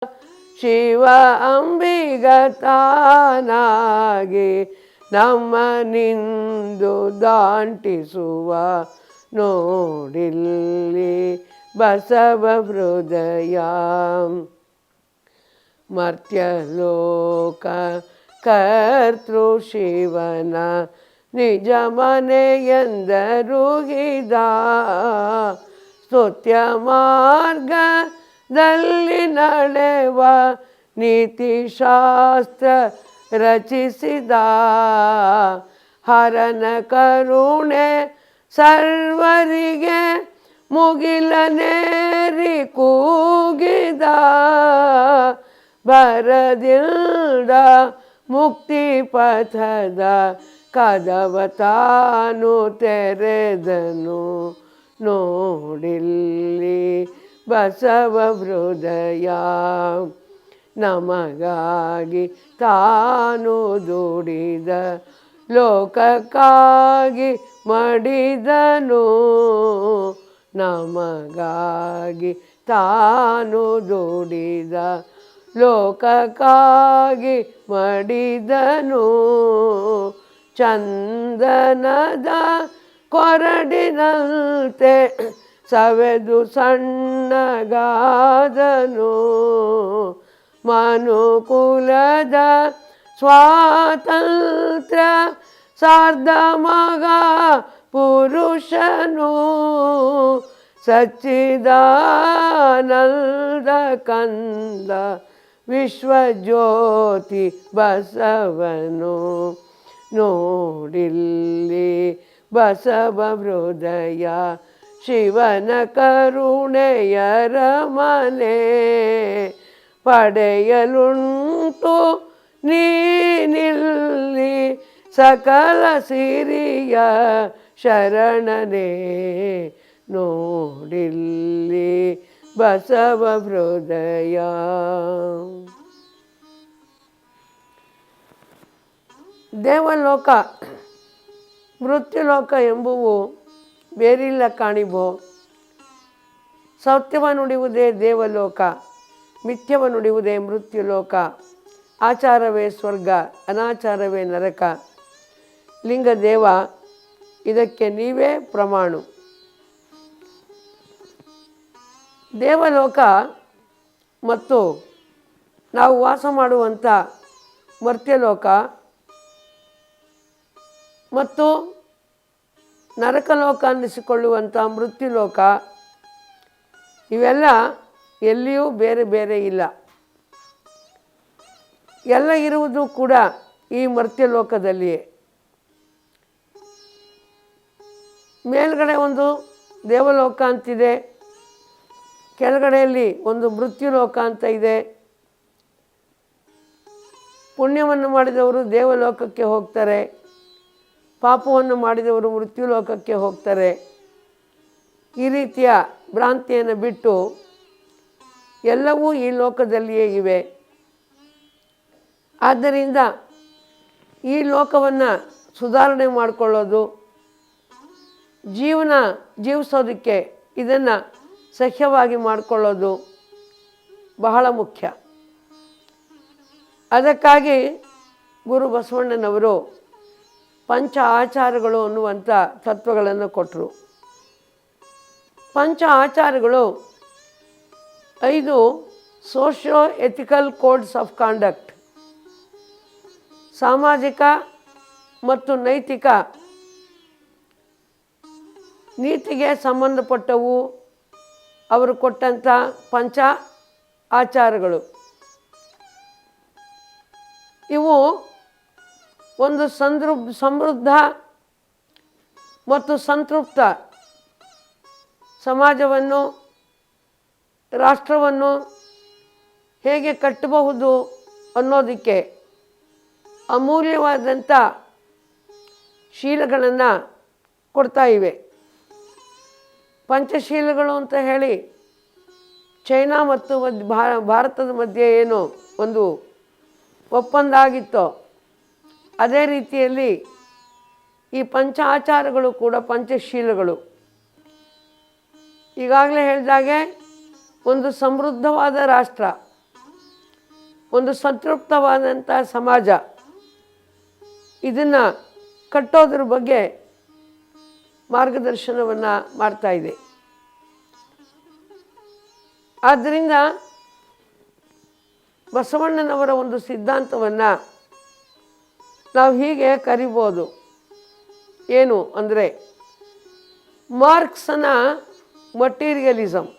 ಶಿವ ಅಂಬಿಗತಾನಾಗಿ ನಮ್ಮ ನಿಂದು ದಾಂಟಿಸುವ ನೋಡಿಲ್ಲಿ ಬಸವ ಹೃದಯ. ಮರ್ತ್ಯಲೋಕ ಕರ್ತೃ ಶಿವನ ನಿಜ ಮನೆಯೆಂದರುಗಿದ ಸ್ತುತ್ಯ ಮಾರ್ಗದಲ್ಲಿ ನಡೆವ ನೀತಿಶಾಸ್ತ್ರ ರಚಿಸಿದ ಹರನ ಕರುಣೆ ಸರ್ವರಿಗೆ ಮುಗಿಲನೇರಿ ಕೂಗಿದ ಬರದಿಲ್ದ ಮುಕ್ತಿ ಪಥದ ಕದವ ತಾನು ತೆರೆದನು ನೋಡಿಲ್ಲಿ ಬಸವ ಹೃದಯ. ನಮಗಾಗಿ ತಾನು ದುಡಿದ ಲೋಕಕ್ಕಾಗಿ ಮಡಿದನು ನಮಗಾಗಿ ತಾನು ದುಡಿದ ಲೋಕಕ್ಕಾಗಿ ಮಡಿದನು ಚಂದನದ ಕೊರಡಿನಂತೆ ಸವೆದು ಸಣ್ಣಗಾದನು ಮನುಕುಲದ ಸ್ವಾತಂತ್ರ್ಯ ಸಾರ್ಧ ಮಗ ಪುರುಷನು ಸಚ್ಚಿದಾನಂದ ಕಂದ ವಿಶ್ವಜ್ಯೋತಿ ಬಸವನು ನೋಡಿಲ್ಲಿ ಬಸವ ಹೃದಯ. ಶಿವನ ಕರುಣೆಯರ ಮನೆ ಪಡೆಯಲುಂಟು ನೀನಿಲ್ಲಿ ಸಕಲ ಸಿರಿಯ ಶರಣನೇ ನೋಡಿಲ್ಲಿ ಬಸವ ಹೃದಯ. ದೇವಲೋಕ ಮೃತ್ಯುಲೋಕ ಎಂಬುವು ಬೇರಿಲ್ಲ ಕಾಣಿಬೋ. ಸತ್ಯವ ನುಡಿಯುವುದೇ ದೇವಲೋಕ, ಮಿಥ್ಯವ ನುಡಿಯುವುದೇ ಮೃತ್ಯುಲೋಕ. ಆಚಾರವೇ ಸ್ವರ್ಗ, ಅನಾಚಾರವೇ ನರಕ. ಲಿಂಗದೇವ ಇದಕ್ಕೆ ನೀವೇ ಪ್ರಮಾಣು. ದೇವಲೋಕ ಮತ್ತು ನಾವು ವಾಸ ಮಾಡುವಂಥ ಮರ್ತ್ಯಲೋಕ ಮತ್ತು ನರಕಲೋಕ ಅನ್ನಿಸಿಕೊಳ್ಳುವಂಥ ಮೃತ್ಯುಲೋಕ ಇವೆಲ್ಲ ಎಲ್ಲಿಯೂ ಬೇರೆ ಬೇರೆ ಇಲ್ಲ. ಎಲ್ಲ ಇರುವುದು ಕೂಡ ಈ ಮರ್ತ್ಯಲೋಕದಲ್ಲಿಯೇ. ಮೇಲ್ಗಡೆ ಒಂದು ದೇವಲೋಕ ಅಂತಿದೆ, ಕೆಳಗಡೆಯಲ್ಲಿ ಒಂದು ಮೃತ್ಯುಲೋಕ ಅಂತ ಇದೆ. ಪುಣ್ಯವನ್ನು ಮಾಡಿದವರು ದೇವಲೋಕಕ್ಕೆ ಹೋಗ್ತಾರೆ, ಪಾಪವನ್ನು ಮಾಡಿದವರು ಮೃತ್ಯುಲೋಕಕ್ಕೆ ಹೋಗ್ತಾರೆ. ಈ ರೀತಿಯ ಭ್ರಾಂತಿಯನ್ನು ಬಿಟ್ಟು ಎಲ್ಲವೂ ಈ ಲೋಕದಲ್ಲಿಯೇ ಇವೆ. ಆದ್ದರಿಂದ ಈ ಲೋಕವನ್ನು ಸುಧಾರಣೆ ಮಾಡಿಕೊಳ್ಳೋದು, ಜೀವಿಸೋದಕ್ಕೆ ಇದನ್ನು ಸಹ್ಯವಾಗಿ ಮಾಡಿಕೊಳ್ಳೋದು ಬಹಳ ಮುಖ್ಯ. ಅದಕ್ಕಾಗಿ ಗುರು ಬಸವಣ್ಣನವರು ಪಂಚ ಆಚಾರಗಳು ಅನ್ನುವಂಥ ತತ್ವಗಳನ್ನು ಕೊಟ್ಟರು. ಪಂಚ ಆಚಾರಗಳು 5 socio ethical codes of conduct, ಸಾಮಾಜಿಕ ಮತ್ತು ನೈತಿಕ ನೀತಿಗೆ ಸಂಬಂಧಪಟ್ಟವು ಅವರು ಕೊಟ್ಟಂಥ ಪಂಚ ಆಚಾರಗಳು. ಇವು ಒಂದು ಸಮೃದ್ಧ ಮತ್ತು ಸಂತೃಪ್ತ ಸಮಾಜವನ್ನು, ರಾಷ್ಟ್ರವನ್ನು ಹೇಗೆ ಕಟ್ಟಬಹುದು ಅನ್ನೋದಕ್ಕೆ ಅಮೂಲ್ಯವಾದಂಥ ಶೀಲಗಳನ್ನು ಕೊಡ್ತಾ ಇವೆ. ಪಂಚಶೀಲಗಳು ಅಂತ ಹೇಳಿ ಚೈನಾ ಮತ್ತು ಭಾರತದ ಮಧ್ಯೆ ಏನು ಒಂದು ಒಪ್ಪಂದ ಆಗಿತ್ತೋ ಅದೇ ರೀತಿಯಲ್ಲಿ ಈ ಪಂಚ ಆಚಾರಗಳು ಕೂಡ ಪಂಚಶೀಲಗಳು. ಈಗಾಗಲೇ ಹೇಳಿದಾಗೆ ಒಂದು ಸಮೃದ್ಧವಾದ ರಾಷ್ಟ್ರ, ಒಂದು ಸಂತೃಪ್ತವಾದಂಥ ಸಮಾಜ ಇದನ್ನು ಕಟ್ಟೋದ್ರ ಬಗ್ಗೆ ಮಾರ್ಗದರ್ಶನವನ್ನು ಮಾಡ್ತಾ ಇದೆ. ಆದ್ದರಿಂದ ಬಸವಣ್ಣನವರ ಒಂದು ಸಿದ್ಧಾಂತವನ್ನು ನಾವು ಹೀಗೆ ಕರಿಬೋದು. ಏನು ಅಂದರೆ ಮಾರ್ಕ್ಸನ ಮಟೀರಿಯಲಿಸಮ್,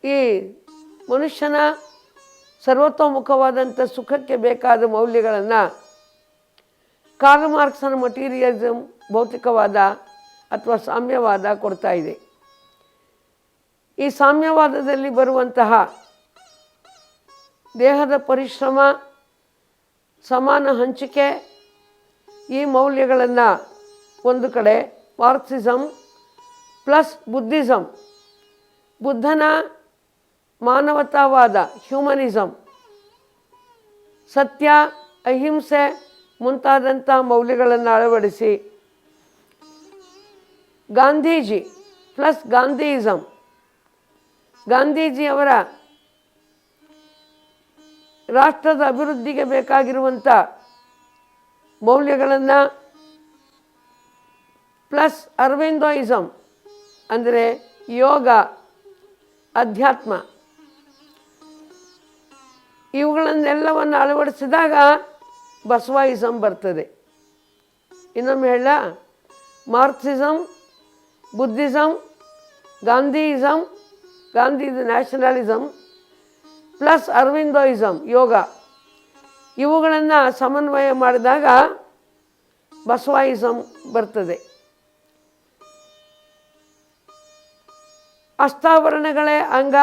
ಈ ಮನುಷ್ಯನ ಸರ್ವತೋಮುಖವಾದಂಥ ಸುಖಕ್ಕೆ ಬೇಕಾದ ಮೌಲ್ಯಗಳನ್ನು ಕಾರ್ಲ್ ಮಾರ್ಕ್ಸನ ಮಟೀರಿಯಲಿಸಮ್ ಭೌತಿಕವಾದ ಅಥವಾ ಸಾಮ್ಯವಾದ ಕೊಡ್ತಾ ಇದೆ. ಈ ಸಾಮ್ಯವಾದದಲ್ಲಿ ಬರುವಂತಹ ದೇಹದ ಪರಿಶ್ರಮ, ಸಮಾನ ಹಂಚಿಕೆ, ಈ ಮೌಲ್ಯಗಳನ್ನು ಒಂದು ಕಡೆ ಮಾರ್ಕ್ಸಿಸಮ್ ಪ್ಲಸ್ ಬುದ್ಧಿಸಮ್, ಬುದ್ಧನ ಮಾನವತಾವಾದ ಹ್ಯೂಮನಿಸಮ್, ಸತ್ಯ, ಅಹಿಂಸೆ ಮುಂತಾದಂಥ ಮೌಲ್ಯಗಳನ್ನು ಅಳವಡಿಸಿ, ಗಾಂಧೀಜಿ ಪ್ಲಸ್ ಗಾಂಧಿಯಿಸಮ್, ಗಾಂಧೀಜಿಯವರ ರಾಷ್ಟ್ರದ ಅಭಿವೃದ್ಧಿಗೆ ಬೇಕಾಗಿರುವಂಥ ಮೌಲ್ಯಗಳನ್ನು ಪ್ಲಸ್ ಅರವಿಂದೋಯಿಸಮ್ ಅಂದರೆ ಯೋಗ, ಅಧ್ಯಾತ್ಮ, ಇವುಗಳನ್ನೆಲ್ಲವನ್ನು ಅಳವಡಿಸಿದಾಗ ಬಸವಾಯಿಸಮ್ ಬರ್ತದೆ. ಇನ್ನೊಮ್ಮೆ ಹೇಳ, ಮಾರ್ಕ್ಸಿಸಮ್, ಬುದ್ಧಿಸಮ್, ಗಾಂಧಿಯಿಸಮ್, ಗಾಂಧಿದು ನ್ಯಾಷನಲಿಸಮ್ ಪ್ಲಸ್ ಅರವಿಂದೋಯಿಸಮ್ ಯೋಗ, ಇವುಗಳನ್ನು ಸಮನ್ವಯ ಮಾಡಿದಾಗ ಬಸವಾಯಿಸಮ್ ಬರ್ತದೆ. ಅಷ್ಟಾವರಣಗಳೇ ಅಂಗ,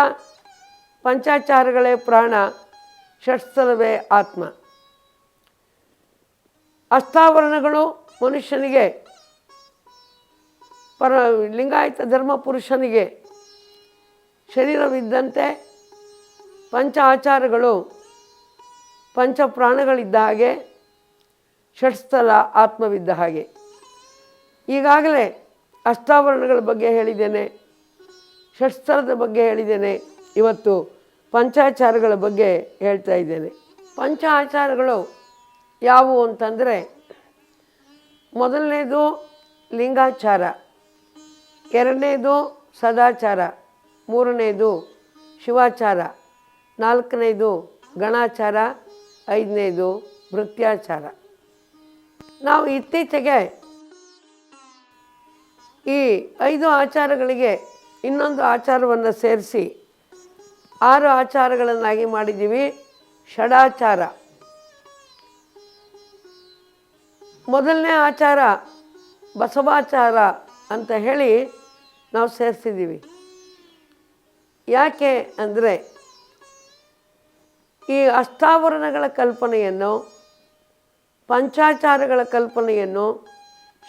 ಪಂಚಾಚಾರಗಳೇ ಪ್ರಾಣ, ಷಟ್ಸ್ಥಲವೇ ಆತ್ಮ. ಅಷ್ಟಾವರಣಗಳು ಮನುಷ್ಯನಿಗೆ, ಲಿಂಗಾಯತ ಧರ್ಮ ಪುರುಷನಿಗೆ ಶರೀರವಿದ್ದಂತೆ ಪಂಚ ಆಚಾರಗಳು ಪಂಚ ಪ್ರಾಣಗಳಿದ್ದ ಹಾಗೆ, ಷಟ್ಸ್ಥಲ ಆತ್ಮವಿದ್ದ ಹಾಗೆ. ಈಗಾಗಲೇ ಅಷ್ಟಾವರಣಗಳ ಬಗ್ಗೆ ಹೇಳಿದ್ದೇನೆ, ಷಟ್ಸ್ಥಲದ ಬಗ್ಗೆ ಹೇಳಿದ್ದೇನೆ, ಇವತ್ತು ಪಂಚಾಚಾರಗಳ ಬಗ್ಗೆ ಹೇಳ್ತಾ ಇದ್ದೇನೆ. ಪಂಚ ಆಚಾರಗಳು ಯಾವುವು ಅಂತಂದರೆ, ಮೊದಲನೇದು ಲಿಂಗಾಚಾರ, ಎರಡನೇದು ಸದಾಚಾರ, ಮೂರನೇದು ಶಿವಾಚಾರ, ನಾಲ್ಕನೇದು ಗಣಾಚಾರ, ಐದನೇದು ಭೃತ್ಯಾಚಾರ. ನಾವು ಇತ್ತೀಚೆಗೆ ಈ 5 ಆಚಾರಗಳಿಗೆ ಇನ್ನೊಂದು ಆಚಾರವನ್ನು ಸೇರಿಸಿ 6 ಆಚಾರಗಳನ್ನಾಗಿ ಮಾಡಿದ್ದೀವಿ, ಷಡಾಚಾರ. ಮೊದಲನೇ ಆಚಾರ ಬಸವಾಚಾರ ಅಂತ ಹೇಳಿ ನಾವು ಸೇರಿಸಿದ್ದೀವಿ. ಯಾಕೆ ಅಂದರೆ, ಈ ಅಷ್ಟಾವರಣಗಳ ಕಲ್ಪನೆಯನ್ನು, ಪಂಚಾಚಾರಗಳ ಕಲ್ಪನೆಯನ್ನು,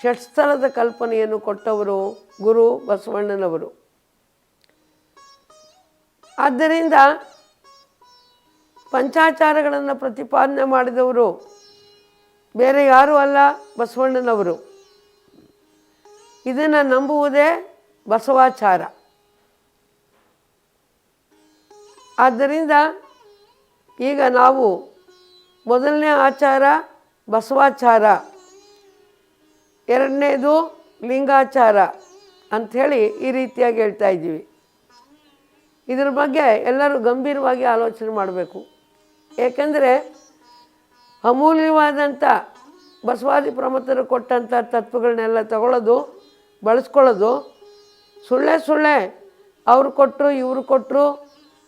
ಷಟ್ಸ್ಥಲದ ಕಲ್ಪನೆಯನ್ನು ಕೊಟ್ಟವರು ಗುರು ಬಸವಣ್ಣನವರು. ಆದ್ದರಿಂದ ಪಂಚಾಚಾರಗಳನ್ನು ಪ್ರತಿಪಾದನೆ ಮಾಡಿದವರು ಬೇರೆ ಯಾರೂ ಅಲ್ಲ, ಬಸವಣ್ಣನವರು. ಇದನ್ನು ನಂಬುವುದೇ ಬಸವಾಚಾರ. ಆದ್ದರಿಂದ ಈಗ ನಾವು ಮೊದಲನೇ ಆಚಾರ ಬಸವಾಚಾರ, ಎರಡನೇದು ಲಿಂಗಾಚಾರ ಅಂಥೇಳಿ ಈ ರೀತಿಯಾಗಿ ಹೇಳ್ತಾ ಇದ್ದೀವಿ. ಇದರ ಬಗ್ಗೆ ಎಲ್ಲರೂ ಗಂಭೀರವಾಗಿ ಆಲೋಚನೆ ಮಾಡಬೇಕು. ಏಕೆಂದರೆ ಅಮೂಲ್ಯವಾದಂಥ ಬಸವಾದಿ ಪ್ರಮಥರು ಕೊಟ್ಟಂಥ ತತ್ವಗಳನ್ನೆಲ್ಲ ತಗೊಳ್ಳೋದು, ಬಳಸ್ಕೊಳ್ಳೋದು, ಸುಳ್ಳೆ ಅವರು ಕೊಟ್ಟರು, ಇವರು ಕೊಟ್ಟರು,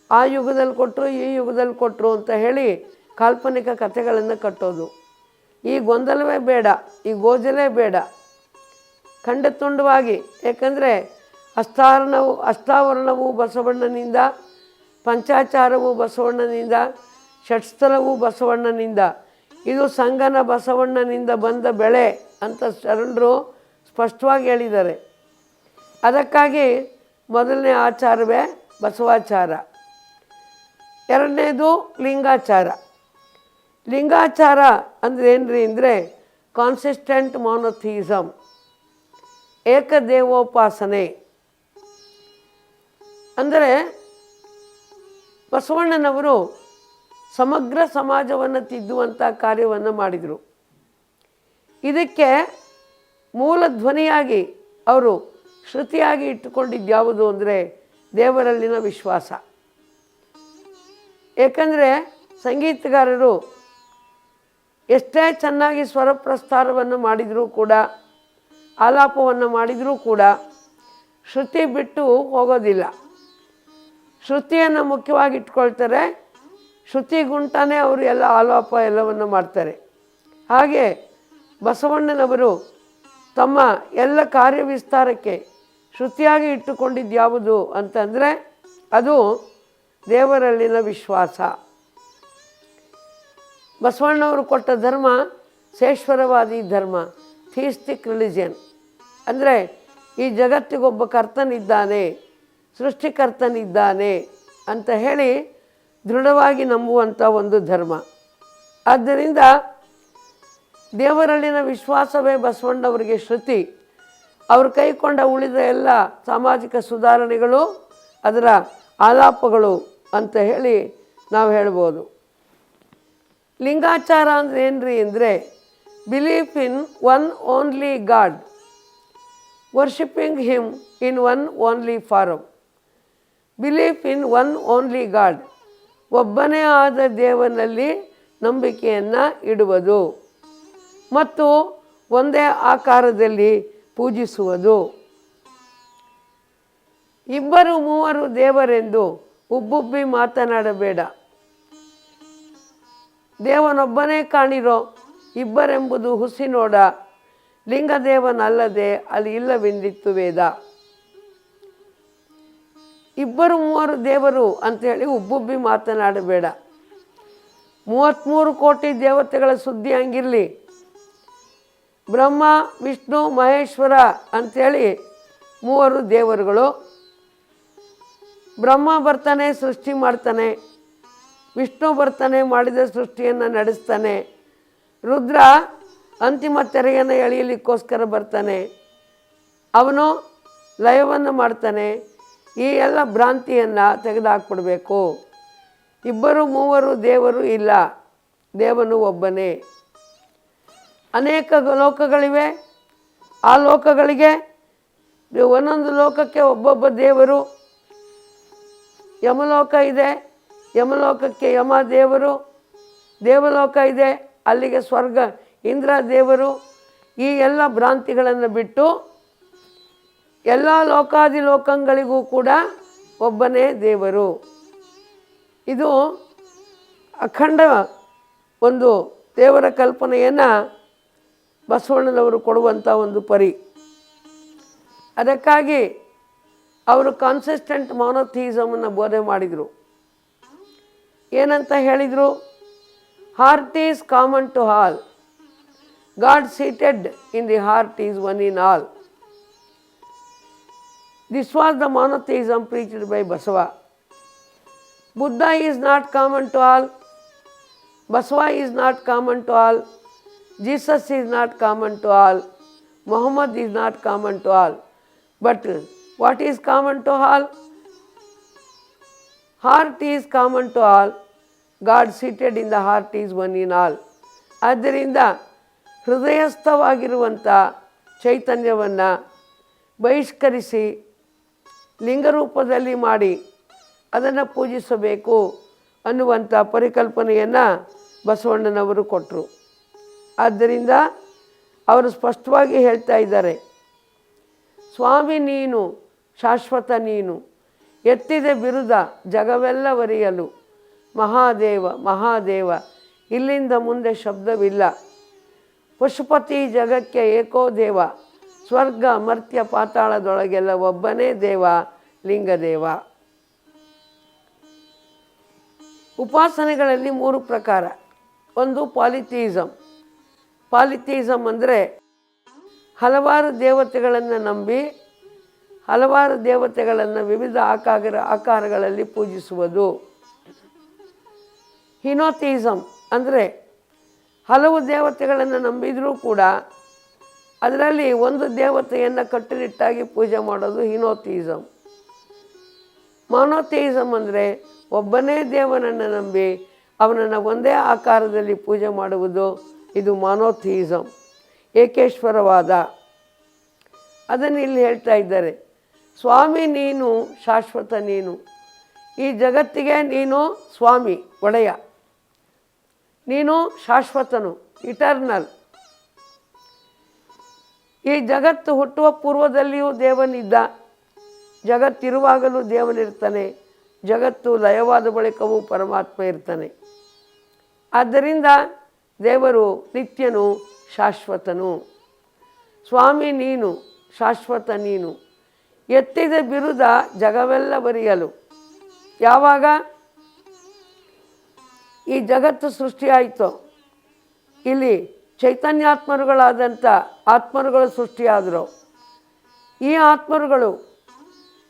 ಆ ಯುಗದಲ್ಲಿ ಕೊಟ್ಟರು, ಈ ಯುಗದಲ್ಲಿ ಕೊಟ್ಟರು ಅಂತ ಹೇಳಿ ಕಾಲ್ಪನಿಕ ಕಥೆಗಳನ್ನು ಕಟ್ಟೋದು. ಈ ಗೊಂದಲವೇ ಬೇಡ, ಈ ಗೋಜಲೇ ಬೇಡ. ಖಂಡತುಂಡವಾಗಿ, ಏಕೆಂದರೆ ಅಷ್ಟಾವರಣವು ಬಸವಣ್ಣನಿಂದ, ಪಂಚಾಚಾರವು ಬಸವಣ್ಣನಿಂದ, ಷಟ್ಸ್ಥಲವು ಬಸವಣ್ಣನಿಂದ, ಇದು ಸಂಗನ ಬಸವಣ್ಣನಿಂದ ಬಂದ ಬೆಳೆ ಅಂತ ಶರಣರು ಸ್ಪಷ್ಟವಾಗಿ ಹೇಳಿದ್ದಾರೆ. ಅದಕ್ಕಾಗಿ ಮೊದಲನೇ ಆಚಾರವೇ ಬಸವಾಚಾರ. ಎರಡನೇದು ಲಿಂಗಾಚಾರ. ಲಿಂಗಾಚಾರ ಅಂದರೆ ಏನ್ರಿ ಅಂದರೆ ಕಾನ್ಸಿಸ್ಟೆಂಟ್ ಮೊನೊಥಿಯಿಸಮ್, ಏಕದೇವೋಪಾಸನೆ. ಅಂದರೆ ಬಸವಣ್ಣನವರು ಸಮಗ್ರ ಸಮಾಜವನ್ನು ತಿದ್ದುವಂಥ ಕಾರ್ಯವನ್ನು ಮಾಡಿದರು. ಇದಕ್ಕೆ ಮೂಲ ಧ್ವನಿಯಾಗಿ ಅವರು ಶ್ರುತಿಯಾಗಿ ಇಟ್ಟುಕೊಂಡಿದ್ದು ಯಾವುದು ಅಂದರೆ ದೇವರಲ್ಲಿನ ವಿಶ್ವಾಸ. ಏಕೆಂದರೆ ಸಂಗೀತಗಾರರು ಎಷ್ಟೇ ಚೆನ್ನಾಗಿ ಸ್ವರ ಪ್ರಸ್ತಾರವನ್ನು ಮಾಡಿದರೂ ಕೂಡ, ಆಲಾಪವನ್ನು ಮಾಡಿದರೂ ಕೂಡ ಶ್ರುತಿ ಬಿಟ್ಟು ಹೋಗೋದಿಲ್ಲ. ಶ್ರುತಿಯನ್ನು ಮುಖ್ಯವಾಗಿ ಇಟ್ಕೊಳ್ತಾರೆ. ಶ್ರುತಿ ಗುಂಟಾನೇ ಅವರು ಎಲ್ಲ ಆಲಾಪ ಎಲ್ಲವನ್ನು ಮಾಡ್ತಾರೆ. ಹಾಗೆ ಬಸವಣ್ಣನವರು ತಮ್ಮ ಎಲ್ಲ ಕಾರ್ಯವಿಸ್ತಾರಕ್ಕೆ ಶ್ರುತಿಯಾಗಿ ಇಟ್ಟುಕೊಂಡಿದ್ದು ಯಾವುದು ಅಂತಂದರೆ ಅದು ದೇವರಲ್ಲಿನ ವಿಶ್ವಾಸ. ಬಸವಣ್ಣವರು ಕೊಟ್ಟ ಧರ್ಮ ಸೇಶ್ವರವಾದಿ ಧರ್ಮ, ಥೀಸ್ಟಿಕ್ ರಿಲಿಜನ್. ಅಂದರೆ ಈ ಜಗತ್ತಿಗೊಬ್ಬ ಕರ್ತನಿದ್ದಾನೆ, ಸೃಷ್ಟಿಕರ್ತನಿದ್ದಾನೆ ಅಂತ ಹೇಳಿ ದೃಢವಾಗಿ ನಂಬುವಂಥ ಒಂದು ಧರ್ಮ. ಆದ್ದರಿಂದ ದೇವರಲ್ಲಿನ ವಿಶ್ವಾಸವೇ ಬಸವಣ್ಣವರಿಗೆ ಶ್ರುತಿ. ಅವರು ಕೈಕೊಂಡ ಉಳಿದ ಎಲ್ಲ ಸಾಮಾಜಿಕ ಸುಧಾರಣೆಗಳು ಅದರ ಆಲಾಪಗಳು ಅಂತ ಹೇಳಿ ನಾವು ಹೇಳ್ಬೋದು. ಲಿಂಗಾಚಾರ ಅಂದರೆ ಏನ್ರಿ ಅಂದರೆ belief in one only God, worshipping him in one only form. Belief in one only God, ಒಬ್ಬನೇ ಆದ ದೇವನಲ್ಲಿ ನಂಬಿಕೆಯನ್ನು ಇಡುವುದು ಮತ್ತು ಒಂದೇ ಆಕಾರದಲ್ಲಿ ಪೂಜಿಸುವುದು. ಇಬ್ಬರು ಮೂವರು ದೇವರೆಂದು ಉಬ್ಬುಬ್ಬಿ ಮಾತನಾಡಬೇಡ. ದೇವನೊಬ್ಬನೇ ಕಾಣಿರೋ, ಇಬ್ಬರೆಂಬುದು ಹುಸಿ ನೋಡ. ಲಿಂಗದೇವನಲ್ಲದೆ ಅಲ್ಲಿ ಇಲ್ಲವೆಂದಿತ್ತು ವೇದ. ಇಬ್ಬರು ಮೂವರು ದೇವರು ಅಂಥೇಳಿ ಉಬ್ಬುಬ್ಬಿ ಮಾತನಾಡಬೇಡ. 33 ಕೋಟಿ ದೇವತೆಗಳ ಸುದ್ದಿ ಹಂಗಿರಲಿ. ಬ್ರಹ್ಮ ವಿಷ್ಣು ಮಹೇಶ್ವರ ಅಂಥೇಳಿ ಮೂವರು ದೇವರುಗಳು. ಬ್ರಹ್ಮ ಬರ್ತಾನೆ, ಸೃಷ್ಟಿ ಮಾಡ್ತಾನೆ. ವಿಷ್ಣು ಬರ್ತಾನೆ, ಮಾಡಿದ ಸೃಷ್ಟಿಯನ್ನು ನಡೆಸ್ತಾನೆ. ರುದ್ರ ಅಂತಿಮ ತೆರೆಯನ್ನು ಎಳೆಯಲಿಕ್ಕೋಸ್ಕರ ಬರ್ತಾನೆ. ಅವನು ಲಯವನ್ನು ಮಾಡ್ತಾನೆ. ಈ ಎಲ್ಲ ಭ್ರಾಂತಿಯನ್ನು ತೆಗೆದುಹಾಕ್ಬಿಡ್ಬೇಕು. ಇಬ್ಬರು ಮೂವರು ದೇವರು ಇಲ್ಲ, ದೇವನು ಒಬ್ಬನೇ. ಅನೇಕ ಲೋಕಗಳಿವೆ. ಆ ಲೋಕಗಳಿಗೆ ಒಂದೊಂದು ಲೋಕಕ್ಕೆ ಒಬ್ಬೊಬ್ಬ ದೇವರು. ಯಮಲೋಕ ಇದೆ, ಯಮಲೋಕಕ್ಕೆ ಯಮ ದೇವರು. ದೇವಲೋಕ ಇದೆ, ಅಲ್ಲಿಗೆ ಸ್ವರ್ಗ ಇಂದ್ರ ದೇವರು. ಈ ಎಲ್ಲ ಭ್ರಾಂತಿಗಳನ್ನು ಬಿಟ್ಟು ಎಲ್ಲ ಲೋಕಾದಿ ಲೋಕಗಳಿಗೂ ಕೂಡ ಒಬ್ಬನೇ ದೇವರು. ಇದು ಅಖಂಡ ಒಂದು ದೇವರ ಕಲ್ಪನೆಯನ್ನು ಬಸವಣ್ಣನವರು ಕೊಡುವಂಥ ಒಂದು ಪರಿ. ಅದಕ್ಕಾಗಿ ಅವರು ಕಾನ್ಸಿಸ್ಟೆಂಟ್ ಮೊನೊಥಿಯಿಸಮನ್ನು ಬೋಧನೆ ಮಾಡಿದರು. ಏನಂತ ಹೇಳಿದರು? Heart is common to all, God seated in the heart is one in all. This was the monotheism preached by Basava. Buddha is not common to all, Basava is not common to all, Jesus is not common to all, Muhammad is not common to all. But what is common to all? Heart is common to all, God seated in the heart is one in all. ಆದ್ದರಿಂದ ಹೃದಯಸ್ಥವಾಗಿರುವಂಥ ಚೈತನ್ಯವನ್ನು ಬಹಿಷ್ಕರಿಸಿ ಲಿಂಗರೂಪದಲ್ಲಿ ಮಾಡಿ ಅದನ್ನು ಪೂಜಿಸಬೇಕು ಅನ್ನುವಂಥ ಪರಿಕಲ್ಪನೆಯನ್ನು ಬಸವಣ್ಣನವರು ಕೊಟ್ಟರು. ಆದ್ದರಿಂದ ಅವರು ಸ್ಪಷ್ಟವಾಗಿ ಹೇಳ್ತಾ ಇದ್ದಾರೆ, ಸ್ವಾಮಿ ನೀನು ಶಾಶ್ವತ ನೀನು, ಎತ್ತಿದ ಬಿರುದ ಜಗವೆಲ್ಲವರಿಯಲು ಮಹಾದೇವ ಮಹಾದೇವ, ಇಲ್ಲಿಂದ ಮುಂದೆ ಶಬ್ದವಿಲ್ಲ. ಪಶುಪತಿ ಜಗಕ್ಕೆ ಏಕೋ ದೇವ, ಸ್ವರ್ಗ ಮರ್ತ್ಯ ಪಾತಾಳದೊಳಗೆಲ್ಲ ಒಬ್ಬನೇ ದೇವ ಲಿಂಗದೇವ. ಉಪಾಸನೆಗಳಲ್ಲಿ 3 ಪ್ರಕಾರ. ಒಂದು ಪಾಲಿಥಿಯಿಸಮ್. ಪಾಲಿಥಿಯಿಸಮ್ ಅಂದರೆ ಹಲವಾರು ದೇವತೆಗಳನ್ನು ನಂಬಿ ಹಲವಾರು ದೇವತೆಗಳನ್ನು ವಿವಿಧ ಆಕಾರಗಳಲ್ಲಿ ಪೂಜಿಸುವುದು. ಹಿನೋಥಿಯಿಸಮ್ ಅಂದರೆ ಹಲವು ದೇವತೆಗಳನ್ನು ನಂಬಿದರೂ ಕೂಡ ಅದರಲ್ಲಿ ಒಂದು ದೇವತೆಯನ್ನು ಕಟ್ಟುನಿಟ್ಟಾಗಿ ಪೂಜೆ ಮಾಡೋದು ಹಿನೋಥಿಯಿಸಮ್. ಮೊನೊಥಿಯಿಸಮ್ ಅಂದರೆ ಒಬ್ಬನೇ ದೇವನನ್ನು ನಂಬಿ ಅವನನ್ನು ಒಂದೇ ಆಕಾರದಲ್ಲಿ ಪೂಜೆ ಮಾಡುವುದು ಇದು ಮಾನೋಥಿಯಿಸಮ್, ಏಕೇಶ್ವರವಾದ. ಅದನ್ನು ಇಲ್ಲಿ ಹೇಳ್ತಾ ಇದ್ದಾರೆ. ಸ್ವಾಮಿ ನೀನು, ಶಾಶ್ವತ ನೀನು. ಈ ಜಗತ್ತಿಗೆ ನೀನು ಸ್ವಾಮಿ, ಒಡೆಯ. ನೀನು ಶಾಶ್ವತನು, ಇಟರ್ನಲ್. ಈ ಜಗತ್ತು ಹುಟ್ಟುವ ಪೂರ್ವದಲ್ಲಿಯೂ ದೇವನಿದ್ದ, ಜಗತ್ತಿರುವಾಗಲೂ ದೇವನಿರ್ತಾನೆ, ಜಗತ್ತು ಲಯವಾದ ಬಳಿಕವೂ ಪರಮಾತ್ಮ ಇರ್ತಾನೆ. ಆದ್ದರಿಂದ ದೇವರು ನಿತ್ಯನು, ಶಾಶ್ವತನು. ಸ್ವಾಮಿ ನೀನು, ಶಾಶ್ವತ ನೀನು. ಎತ್ತಿದ ಬಿರುದ ಜಗವೆಲ್ಲ ಬರೆಯಲು. ಯಾವಾಗ ಈ ಜಗತ್ತು ಸೃಷ್ಟಿಯಾಯಿತೋ, ಇಲ್ಲಿ ಚೈತನ್ಯಾತ್ಮರುಗಳಾದಂಥ ಆತ್ಮರುಗಳು ಸೃಷ್ಟಿಯಾದರು. ಈ ಆತ್ಮರುಗಳು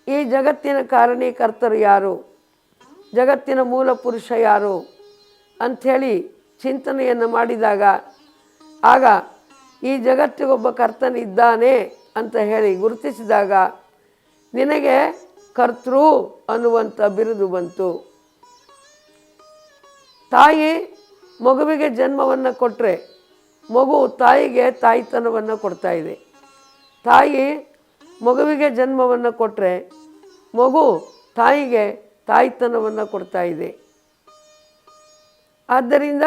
ಈ ಜಗತ್ತಿನ ಕಾರಣೀಕರ್ತರು ಯಾರು, ಜಗತ್ತಿನ ಮೂಲ ಪುರುಷ ಯಾರು ಅಂಥೇಳಿ ಚಿಂತನೆಯನ್ನು ಮಾಡಿದಾಗ ಆಗ ಈ ಜಗತ್ತಿಗೊಬ್ಬ ಕರ್ತನಿದ್ದಾನೆ ಅಂತ ಹೇಳಿ ಗುರುತಿಸಿದಾಗ ನಿನಗೆ ಕರ್ತೃ ಅನ್ನುವಂಥ ಬಿರುದು ಬಂತು. ತಾಯಿ ಮಗುವಿಗೆ ಜನ್ಮವನ್ನು ಕೊಟ್ಟರೆ ಮಗು ತಾಯಿಗೆ ತಾಯ್ತನವನ್ನು ಕೊಡ್ತಾ ಇದೆ. ತಾಯಿ ಮಗುವಿಗೆ ಜನ್ಮವನ್ನು ಕೊಟ್ಟರೆ ಮಗು ತಾಯಿಗೆ ತಾಯ್ತನವನ್ನು ಕೊಡ್ತಾ ಇದೆ. ಆದ್ದರಿಂದ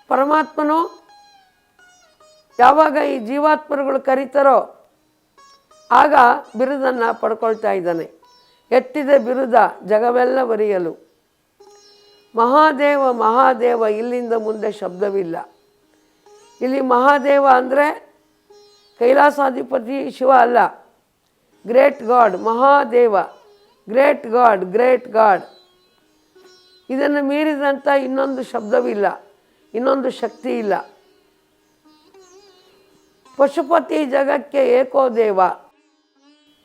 ಪರಮಾತ್ಮನು ಯಾವಾಗ ಈ ಜೀವಾತ್ಮರುಗಳು ಕರೀತಾರೋ ಆಗ ಬಿರುದನ್ನು ಪಡ್ಕೊಳ್ತಾ ಇದ್ದಾನೆ. ಎತ್ತಿದ ಬಿರುದ ಜಗವೆಲ್ಲ ಬರೆಯಲು. ಮಹಾದೇವ ಮಹಾದೇವ, ಇಲ್ಲಿಂದ ಮುಂದೆ ಶಬ್ದವಿಲ್ಲ. ಇಲ್ಲಿ ಮಹಾದೇವ ಅಂದರೆ ಕೈಲಾಸಾಧಿಪತಿ ಶಿವ ಅಲ್ಲ, great god. Mahadeva, great god, great god. ಇದನ್ನು ಮೀರಿದಂಥ ಇನ್ನೊಂದು ಶಬ್ದವಿಲ್ಲ, ಇನ್ನೊಂದು ಶಕ್ತಿ ಇಲ್ಲ. ಪಶುಪತಿ ಜಗಕ್ಕೆ ಏಕೋ ದೇವ.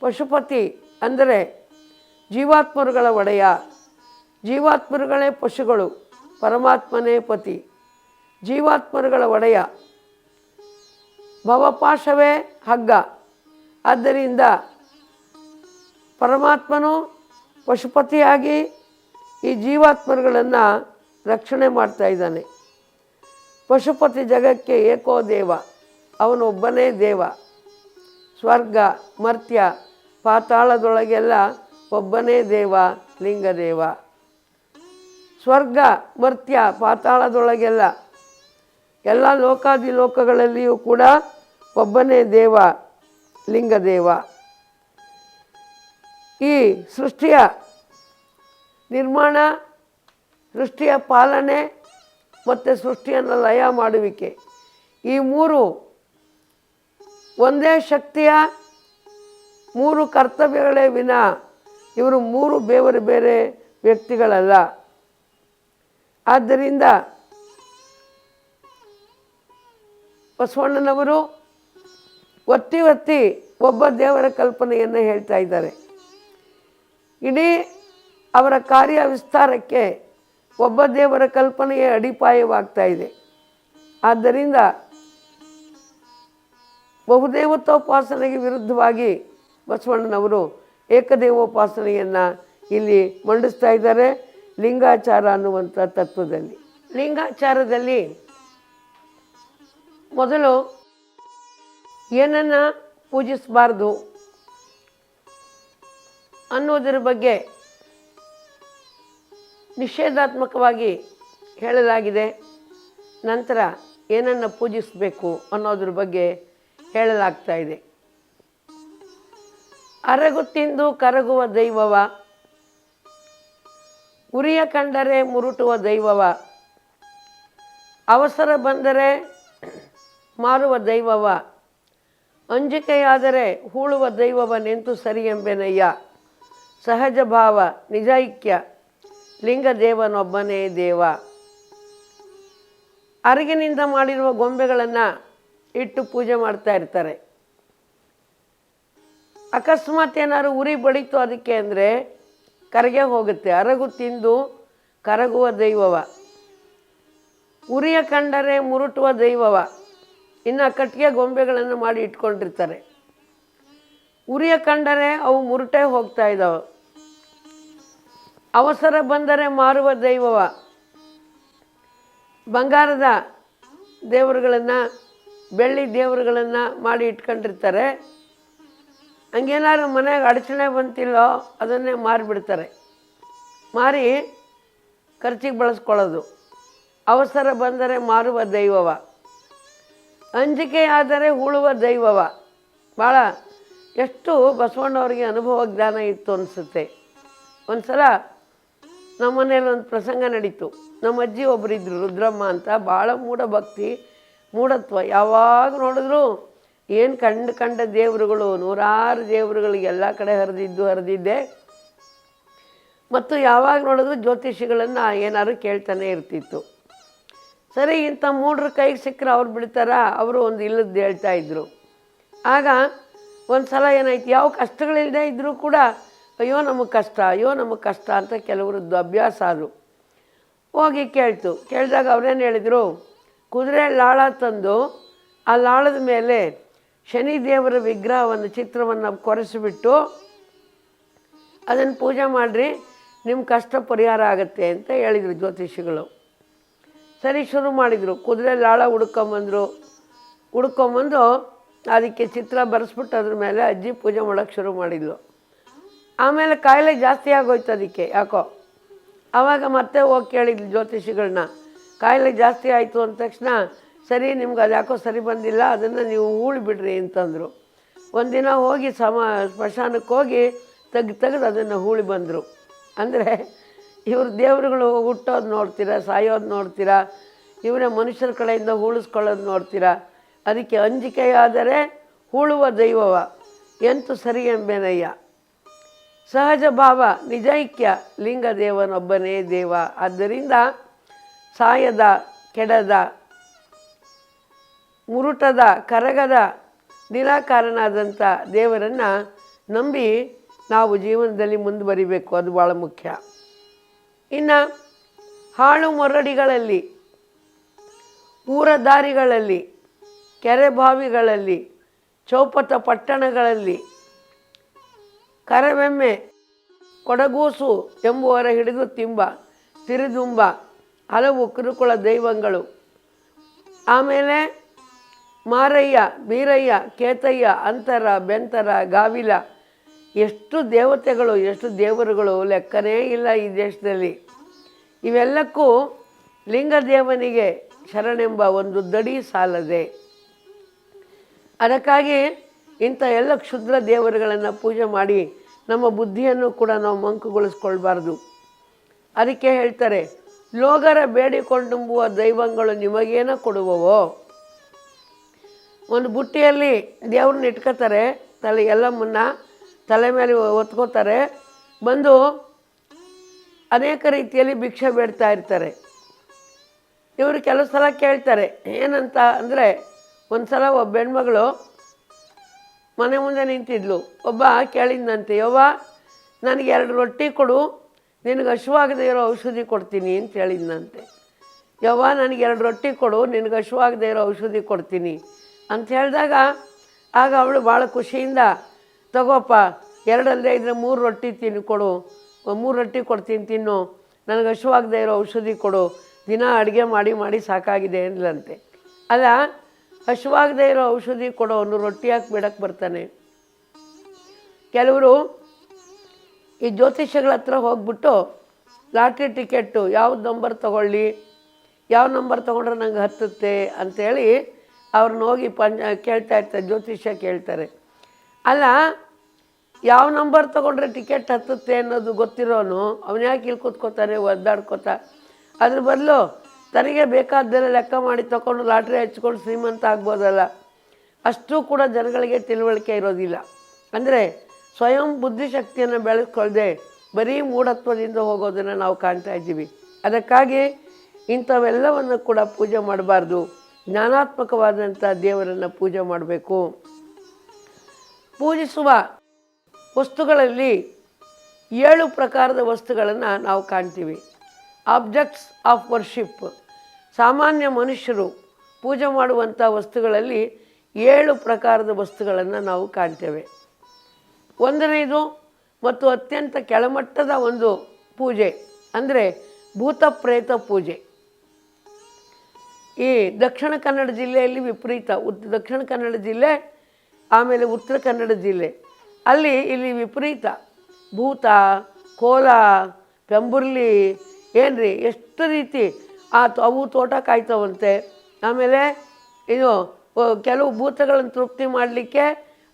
ಪಶುಪತಿ ಅಂದರೆ ಜೀವಾತ್ಮರುಗಳ ಒಡೆಯ. ಜೀವಾತ್ಮರುಗಳೇ ಪಶುಗಳು, ಪರಮಾತ್ಮನೇ ಪತಿ. ಜೀವಾತ್ಮರುಗಳ ಒಡೆಯ. ಭವಪಾಶವೇ ಹಗ್ಗ. ಆದ್ದರಿಂದ ಪರಮಾತ್ಮನು ಪಶುಪತಿಯಾಗಿ ಈ ಜೀವಾತ್ಮರುಗಳನ್ನು ರಕ್ಷಣೆ ಮಾಡ್ತಾ ಇದ್ದಾನೆ. ಪಶುಪತಿ ಜಗಕ್ಕೆ ಏಕೋ ದೇವ, ಅವನೊಬ್ಬನೇ ದೇವ. ಸ್ವರ್ಗ ಮರ್ತ್ಯ ಪಾತಾಳದೊಳಗೆಲ್ಲ ಒಬ್ಬನೇ ದೇವ, ಲಿಂಗದೇವ. ಸ್ವರ್ಗ ಮರ್ತ್ಯ ಪಾತಾಳದೊಳಗೆಲ್ಲ ಎಲ್ಲ ಲೋಕಾದಿಲೋಕಗಳಲ್ಲಿಯೂ ಕೂಡ ಒಬ್ಬನೇ ದೇವ, ಲಿಂಗದೇವ. ಈ ಸೃಷ್ಟಿಯ ನಿರ್ಮಾಣ, ಸೃಷ್ಟಿಯ ಪಾಲನೆ ಮತ್ತು ಸೃಷ್ಟಿಯನ್ನು ಲಯ ಮಾಡುವಿಕೆ, ಈ ಮೂರು ಒಂದೇ ಶಕ್ತಿಯ ಮೂರು ಕರ್ತವ್ಯಗಳೇ ವಿನ ಇವರು ಮೂರು ಬೇರೆ ಬೇರೆ ವ್ಯಕ್ತಿಗಳಲ್ಲ. ಆದ್ದರಿಂದ ಬಸವಣ್ಣನವರು ಒತ್ತಿ ಒತ್ತಿ ಒಬ್ಬ ದೇವರ ಕಲ್ಪನೆಯನ್ನು ಹೇಳ್ತಾ ಇದ್ದಾರೆ. ಇಡೀ ಅವರ ಕಾರ್ಯ ವಿಸ್ತಾರಕ್ಕೆ ಒಬ್ಬ ದೇವರ ಕಲ್ಪನೆಯೇ ಅಡಿಪಾಯವಾಗ್ತಾ ಇದೆ. ಆದ್ದರಿಂದ ಬಹುದೇವತೋಪಾಸನೆಗೆ ವಿರುದ್ಧವಾಗಿ ಬಸವಣ್ಣನವರು ಏಕದೇವೋಪಾಸನೆಯನ್ನು ಇಲ್ಲಿ ಮಂಡಿಸ್ತಾ ಇದ್ದಾರೆ ಲಿಂಗಾಚಾರ ಅನ್ನುವಂಥ ತತ್ವದಲ್ಲಿ. ಲಿಂಗಾಚಾರದಲ್ಲಿ ಮೊದಲು ಏನನ್ನು ಪೂಜಿಸಬಾರ್ದು ಅನ್ನೋದರ ಬಗ್ಗೆ ನಿಷೇಧಾತ್ಮಕವಾಗಿ ಹೇಳಲಾಗಿದೆ. ನಂತರ ಏನನ್ನು ಪೂಜಿಸಬೇಕು ಅನ್ನೋದ್ರ ಬಗ್ಗೆ ಹೇಳಲಾಗ್ತಾ ಇದೆ. ಅರಗು ತಿಂದು ಕರಗುವ ದೈವವ, ಉರಿಯ ಕಂಡರೆ ಮುರುಟುವ ದೈವವ, ಅವಸರ ಬಂದರೆ ಮಾರುವ ದೈವವ, ಅಂಜಿಕೆಯಾದರೆ ಹೂಳುವ ದೈವವ ನೆಂತು ಸರಿ ಎಂಬೆನಯ್ಯ. ಸಹಜ ಭಾವ ನಿಜೈಕ್ಯ ಲಿಂಗದೇವನೊಬ್ಬನೇ ದೇವ. ಅರಗಿನಿಂದ ಮಾಡಿರುವ ಗೊಂಬೆಗಳನ್ನು ಇಟ್ಟು ಪೂಜೆ ಮಾಡ್ತಾ ಇರ್ತಾರೆ. ಅಕಸ್ಮಾತ್ ಏನಾದ್ರು ಉರಿ ಬಡಿತು ಅದಕ್ಕೆ ಅಂದರೆ ಕರಗೆ ಹೋಗುತ್ತೆ. ಅರಗು ತಿಂದು ಕರಗುವ ದೈವವ, ಉರಿಯ ಕಂಡರೆ ಮುರುಟುವ ದೈವವ. ಇನ್ನು ಕಟ್ಟಿಗೆ ಗೊಂಬೆಗಳನ್ನು ಮಾಡಿ ಇಟ್ಕೊಂಡಿರ್ತಾರೆ. ಉರಿಯ ಕಂಡರೆ ಅವು ಮುರುಟೇ ಹೋಗ್ತಾ ಇದ್ದಾವೆ. ಅವಸರ ಬಂದರೆ ಮಾರುವ ದೈವವ. ಬಂಗಾರದ ದೇವರುಗಳನ್ನು, ಬೆಳ್ಳಿ ದೇವರುಗಳನ್ನು ಮಾಡಿ ಇಟ್ಕೊಂಡಿರ್ತಾರೆ. ಹಂಗೇನಾದ್ರು ಮನೆಗೆ ಅಡಚಣೆ ಬಂತಿಲ್ಲೋ ಅದನ್ನೇ ಮಾರಿಬಿಡ್ತಾರೆ. ಮಾರಿ ಖರ್ಚಿಗೆ ಬಳಸ್ಕೊಳ್ಳೋದು. ಅವಸರ ಬಂದರೆ ಮಾರುವ ದೈವವ, ಅಂಜಿಕೆಯಾದರೆ ಉಳುವ ದೈವವ. ಭಾಳ ಎಷ್ಟು ಬಸವಣ್ಣವ್ರಿಗೆ ಅನುಭವ ಜ್ಞಾನ ಇತ್ತು ಅನಿಸುತ್ತೆ. ಒಂದು ಸಲ ನಮ್ಮ ಮನೇಲಿ ಒಂದು ಪ್ರಸಂಗ ನಡೀತು. ನಮ್ಮ ಅಜ್ಜಿ ಒಬ್ಬರಿದ್ದರು, ರುದ್ರಮ್ಮ ಅಂತ. ಭಾಳ ಮೂಢಭಕ್ತಿ, ಮೂಢತ್ವ. ಯಾವಾಗ ನೋಡಿದ್ರು ಏನು ಕಂಡ ದೇವರುಗಳು, ನೂರಾರು ದೇವರುಗಳಿಗೆ ಎಲ್ಲ ಕಡೆ ಹರಿದಿದ್ದೆ. ಮತ್ತು ಯಾವಾಗ ನೋಡಿದ್ರು ಜ್ಯೋತಿಷಿಗಳನ್ನು ಏನಾದ್ರು ಕೇಳ್ತಾನೆ ಇರ್ತಿತ್ತು. ಸರಿ, ಇಂಥ ಮೂಢರ ಕೈಗೆ ಸಿಕ್ಕರೆ ಅವ್ರು ಬಿಡ್ತಾರ, ಅವರು ಒಂದು ಇಲ್ಲದ್ದು ಹೇಳ್ತಾಯಿದ್ರು. ಆಗ ಒಂದು ಸಲ ಏನಾಯ್ತು, ಯಾವ ಕಷ್ಟಗಳಿಲ್ಲದೆ ಇದ್ದರೂ ಕೂಡ ಅಯ್ಯೋ ನಮಗೆ ಕಷ್ಟ, ಅಯ್ಯೋ ನಮಗೆ ಕಷ್ಟ ಅಂತ ಕೆಲವ್ರದ್ದು ಅಭ್ಯಾಸ ಅದು. ಹೋಗಿ ಕೇಳಿದಾಗ ಅವ್ರೇನು ಹೇಳಿದರು, ಕುದುರೆ ಲಾಳ ತಂದು ಆ ಲಾಳದ ಮೇಲೆ ಶನಿದೇವರ ವಿಗ್ರಹವನ್ನು, ಚಿತ್ರವನ್ನು ಕೊರೆಸಿಬಿಟ್ಟು ಅದನ್ನು ಪೂಜೆ ಮಾಡಿರಿ, ನಿಮ್ಮ ಕಷ್ಟ ಪರಿಹಾರ ಆಗುತ್ತೆ ಅಂತ ಹೇಳಿದರು ಜ್ಯೋತಿಷಿಗಳು. ಸರಿ, ಶುರು ಮಾಡಿದರು. ಕುದುರೆ ಲಾಳ ಹುಡ್ಕೊಂಬಂದು ಅದಕ್ಕೆ ಚಿತ್ರ ಬರೆಸ್ಬಿಟ್ಟು ಅದ್ರ ಮೇಲೆ ಅಜ್ಜಿ ಪೂಜೆ ಮಾಡೋಕ್ಕೆ ಶುರು ಮಾಡಿದ್ಲು. ಆಮೇಲೆ ಕಾಯಿಲೆ ಜಾಸ್ತಿ ಆಗೋಯ್ತು ಅದಕ್ಕೆ ಯಾಕೋ. ಆವಾಗ ಮತ್ತೆ ಹೋಗಿ ಕೇಳಿದ್ಲು ಜ್ಯೋತಿಷಿಗಳನ್ನ. ಕಾಯಿಲೆ ಜಾಸ್ತಿ ಆಯಿತು ಅಂದ ತಕ್ಷಣ, ಸರಿ ನಿಮ್ಗೆ ಅದು ಯಾಕೋ ಸರಿ ಬಂದಿಲ್ಲ, ಅದನ್ನು ನೀವು ಹೂಳಿಬಿಡ್ರಿ ಅಂತಂದರು. ಒಂದಿನ ಹೋಗಿ ಸ್ಮಶಾನಕ್ಕೆ ಹೋಗಿ ತೆಗೆದು ಅದನ್ನು ಹೂಳಿ ಬಂದರು. ಅಂದರೆ ಇವ್ರ ದೇವರುಗಳು ಹುಟ್ಟೋದು ನೋಡ್ತೀರಾ, ಸಾಯೋದು ನೋಡ್ತೀರಾ, ಇವರೇ ಮನುಷ್ಯರ ಕಡೆಯಿಂದ ಹೂಳಿಸ್ಕೊಳ್ಳೋದು ನೋಡ್ತೀರಾ. ಅದಕ್ಕೆ ಅಂಜಿಕೆಯಾದರೆ ಹೂಳುವ ದೈವವ, ಎಂತು ಸರಿ ಎಂಬೆನಯ್ಯ. ಸಹಜ ಭಾವ ನಿಜೈಕ್ಯ, ಲಿಂಗದೇವನೊಬ್ಬನೇ ದೇವ. ಆದ್ದರಿಂದ ಸಾಯದ, ಕೆಡದ, ಮುರುಟದ, ಕರಗದ, ನಿರಾಕಾರನಾದಂಥ ದೇವರನ್ನು ನಂಬಿ ನಾವು ಜೀವನದಲ್ಲಿ ಮುಂದುವರಿಬೇಕು. ಅದು ಭಾಳ ಮುಖ್ಯ. ಇನ್ನು ಹಾಳು ಮೊರಡಿಗಳಲ್ಲಿ, ಊರ ದಾರಿಗಳಲ್ಲಿ, ಕೆರೆ ಬಾವಿಗಳಲ್ಲಿ, ಚೌಪಟ ಪಟ್ಟಣಗಳಲ್ಲಿ ಕರವೆಮ್ಮೆ, ಕೊಡಗೂಸು ಎಂಬುವರ ಹಿಡಿದು ತಿರಿದುಂಬ ಹಲವು ಕಿರುಕುಳ ದೈವಗಳು. ಆಮೇಲೆ ಮಾರಯ್ಯ, ಬೀರಯ್ಯ, ಕೇತಯ್ಯ, ಅಂತರ, ಬೆಂತರ, ಗಾವಿಲ, ಎಷ್ಟು ದೇವತೆಗಳು, ಎಷ್ಟು ದೇವರುಗಳು ಲೆಕ್ಕನೇ ಇಲ್ಲ ಈ ದೇಶದಲ್ಲಿ. ಇವೆಲ್ಲಕ್ಕೂ ಲಿಂಗದೇವನಿಗೆ ಶರಣೆಂಬ ಒಂದು ದಡಿ ಸಾಲದೆ. ಅದಕ್ಕಾಗಿ ಇಂಥ ಎಲ್ಲ ಕ್ಷುದ್ರ ದೇವರುಗಳನ್ನು ಪೂಜೆ ಮಾಡಿ ನಮ್ಮ ಬುದ್ಧಿಯನ್ನು ಕೂಡ ನಾವು ಮಂಕುಗೊಳಿಸ್ಕೊಳ್ಬಾರ್ದು. ಅದಕ್ಕೆ ಹೇಳ್ತಾರೆ, ಲೋಗರ ಬೇಡಿಕೊಂಡುಂಬುವ ದೈವಗಳು ನಿಮಗೇನೋ ಕೊಡುವವೋ. ಒಂದು ಬುಟ್ಟಿಯಲ್ಲಿ ದೇವ್ರನ್ನ ಇಟ್ಕೋತಾರೆ, ಎಲ್ಲಮ್ಮನ್ನ ತಲೆ ಮೇಲೆ ಹೊತ್ಕೋತಾರೆ, ಬಂದು ಅನೇಕ ರೀತಿಯಲ್ಲಿ ಭಿಕ್ಷೆ ಬೇಡ್ತಾ ಇರ್ತಾರೆ. ಇವರು ಕೆಲವು ಸಲ ಕೇಳ್ತಾರೆ, ಏನಂತ ಅಂದರೆ, ಒಂದು ಸಲ ಒಬ್ಬ ಹೆಣ್ಮಗಳು ಮನೆ ಮುಂದೆ ನಿಂತಿದ್ಲು. ಒಬ್ಬ ಕೇಳಿದ್ನಂತೆ, ಯವ್ವ ನನಗೆ 2 ರೊಟ್ಟಿ ಕೊಡು, ನಿನಗೆ ಹಶುವಾಗದೇ ಇರೋ ಔಷಧಿ ಕೊಡ್ತೀನಿ ಅಂತ ಹೇಳಿದ್ನಂತೆ. ಯವ್ವ ನನಗೆ 2 ರೊಟ್ಟಿ ಕೊಡು, ನಿನಗೆ ಹಶುವಾಗದೇ ಇರೋ ಔಷಧಿ ಕೊಡ್ತೀನಿ ಅಂತ ಹೇಳಿದಾಗ, ಆಗ ಅವಳು ಭಾಳ ಖುಷಿಯಿಂದ, ತಗೋಪ್ಪ 2 ಅಲ್ಲದೆ ಇದ್ದರೆ 3 ರೊಟ್ಟಿ ಕೊಡು, 3 ರೊಟ್ಟಿ ಕೊಡ್ತೀನಿ ತಿನ್ನು, ನನಗೆ ಹಶುವಾಗದೇ ಇರೋ ಔಷಧಿ ಕೊಡು, ದಿನ ಅಡುಗೆ ಮಾಡಿ ಸಾಕಾಗಿದೆ ಅಂದ್ಲಂತೆ. ಅಲ್ಲ, ಹಶುವಾಗದೇ ಇರೋ ಔಷಧಿ ಕೊಡೋನು ರೊಟ್ಟಿ ಹಾಕಿ ಬಿಡಕ್ಕೆ ಬರ್ತಾನೆ? ಕೆಲವರು ಈ ಜ್ಯೋತಿಷ್ಯಗಳ ಹತ್ರ ಹೋಗ್ಬಿಟ್ಟು ಲಾಟ್ರಿ ಟಿಕೆಟು ಯಾವ್ದು ನಂಬರ್ ತೊಗೊಳ್ಳಿ, ಯಾವ ನಂಬರ್ ತೊಗೊಂಡ್ರೆ ನಂಗೆ ಹತ್ತುತ್ತೆ ಅಂಥೇಳಿ ಅವ್ರನ್ನ ಹೋಗಿ ಕೇಳ್ತಾ ಇರ್ತಾರೆ, ಜ್ಯೋತಿಷ್ಯ ಕೇಳ್ತಾರೆ. ಅಲ್ಲ, ಯಾವ ನಂಬರ್ ತೊಗೊಂಡ್ರೆ ಟಿಕೆಟ್ ಹತ್ತುತ್ತೆ ಅನ್ನೋದು ಗೊತ್ತಿರೋನು ಅವನು ಯಾಕೆ ಇಲ್ಲಿ ಕೂತ್ಕೋತಾನೆ ಒದ್ದಾಡ್ಕೋತಾ? ಅದ್ರ ಬದಲು ತನಗೆ ಬೇಕಾದ್ದೆಲ್ಲ ಲೆಕ್ಕ ಮಾಡಿ ತೊಗೊಂಡು ಲಾಟ್ರಿ ಹಚ್ಕೊಂಡು ಶ್ರೀಮಂತ ಆಗ್ಬೋದಲ್ಲ. ಅಷ್ಟೂ ಕೂಡ ಜನಗಳಿಗೆ ತಿಳುವಳಿಕೆ ಇರೋದಿಲ್ಲ. ಅಂದರೆ ಸ್ವಯಂ ಬುದ್ಧಿಶಕ್ತಿಯನ್ನು ಬೆಳೆಸ್ಕೊಳ್ದೆ ಬರೀ ಮೂಢತ್ವದಿಂದ ಹೋಗೋದನ್ನು ನಾವು ಕಾಣ್ತಾ ಇದ್ದೀವಿ. ಅದಕ್ಕಾಗಿ ಇಂಥವೆಲ್ಲವನ್ನು ಕೂಡ ಪೂಜೆ ಮಾಡಬಾರ್ದು. ಜ್ಞಾನಾತ್ಮಕವಾದಂಥ ದೇವರನ್ನು ಪೂಜೆ ಮಾಡಬೇಕು. ಪೂಜಿಸುವ ವಸ್ತುಗಳಲ್ಲಿ 7 ಪ್ರಕಾರದ ವಸ್ತುಗಳನ್ನು ನಾವು ಕಾಣ್ತೀವಿ. Objects of worship. ಸಾಮಾನ್ಯ ಮನುಷ್ಯರು ಪೂಜೆ ಮಾಡುವಂಥ ವಸ್ತುಗಳಲ್ಲಿ 7 ಪ್ರಕಾರದ ವಸ್ತುಗಳನ್ನು ನಾವು ಕಾಣ್ತೇವೆ. 1ನೇದು ಮತ್ತು ಅತ್ಯಂತ ಕೆಳಮಟ್ಟದ ಒಂದು ಪೂಜೆ ಅಂದರೆ ಭೂತ ಪ್ರೇತ ಪೂಜೆ. ಈ ದಕ್ಷಿಣ ಕನ್ನಡ ಜಿಲ್ಲೆಯಲ್ಲಿ ವಿಪರೀತ. ದಕ್ಷಿಣ ಕನ್ನಡ ಜಿಲ್ಲೆ, ಆಮೇಲೆ ಉತ್ತರ ಕನ್ನಡ ಜಿಲ್ಲೆ, ಇಲ್ಲಿ ವಿಪರೀತ. ಭೂತ, ಕೋಲ, ಪೆಂಬುರ್ಲಿ, ಏನ್ರಿ ಎಷ್ಟು ರೀತಿ ಅವು ತೋಟ ಕಾಯ್ತವಂತೆ. ಆಮೇಲೆ ಇದು ಕೆಲವು ಭೂತಗಳನ್ನು ತೃಪ್ತಿ ಮಾಡಲಿಕ್ಕೆ